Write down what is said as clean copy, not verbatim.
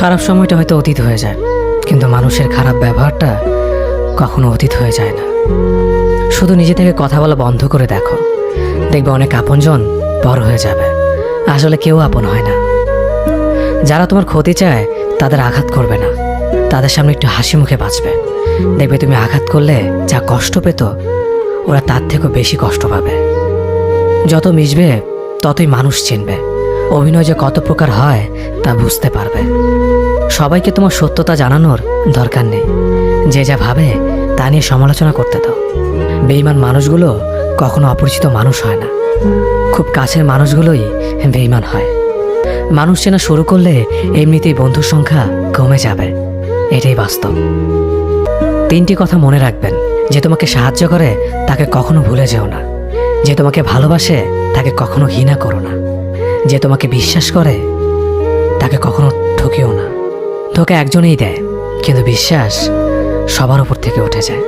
খারাপ সময়টা হয়তো অতীত হয়ে যায়, কিন্তু মানুষের খারাপ ব্যবহারটা কখনো অতীত হয়ে যায় না। শুধু নিজে থেকে কথা বলা বন্ধ করে দেখো, দেখবে অনেক আপনজন বড় হয়ে যাবে। আসলে কেউ আপন হয় না। যারা তোমার ক্ষতি চায় তাদের আঘাত করবে না, তাদের সামনে একটু হাসি মুখে বাঁচবে। দেখবে তুমি আঘাত করলে যা কষ্ট পেত, ওরা তার থেকেও বেশি কষ্ট পাবে। যত মিশবে ততই মানুষ চিনবে, অভিনয় যে কত প্রকার হয় তা বুঝতে পারবে। সবাইকে তোমার সত্যতা জানানোর দরকার নেই, যে যা ভাবে তা নিয়ে সমালোচনা করতে দাও। বেঈমান মানুষগুলো কখনো অপরিচিত মানুষ হয় না, খুব কাছের মানুষগুলোই বেঈমান হয়। মানুষ চেনা শুরু করলে এমনিতেই বন্ধুর সংখ্যা কমে যাবে, এটাই বাস্তব। 3টি কথা মনে রাখবেন: যে তোমাকে সাহায্য করে তাকে কখনো ভুলে যেও না, যে তোমাকে ভালোবাসে তাকে কখনো ঘৃণা করো না, যে তোমাকে বিশ্বাস করে তাকে কখনো ঠকিও না। ধোঁকা একজনেই দেয়, কিন্তু বিশ্বাস সবার উপর থেকে উঠে যায়।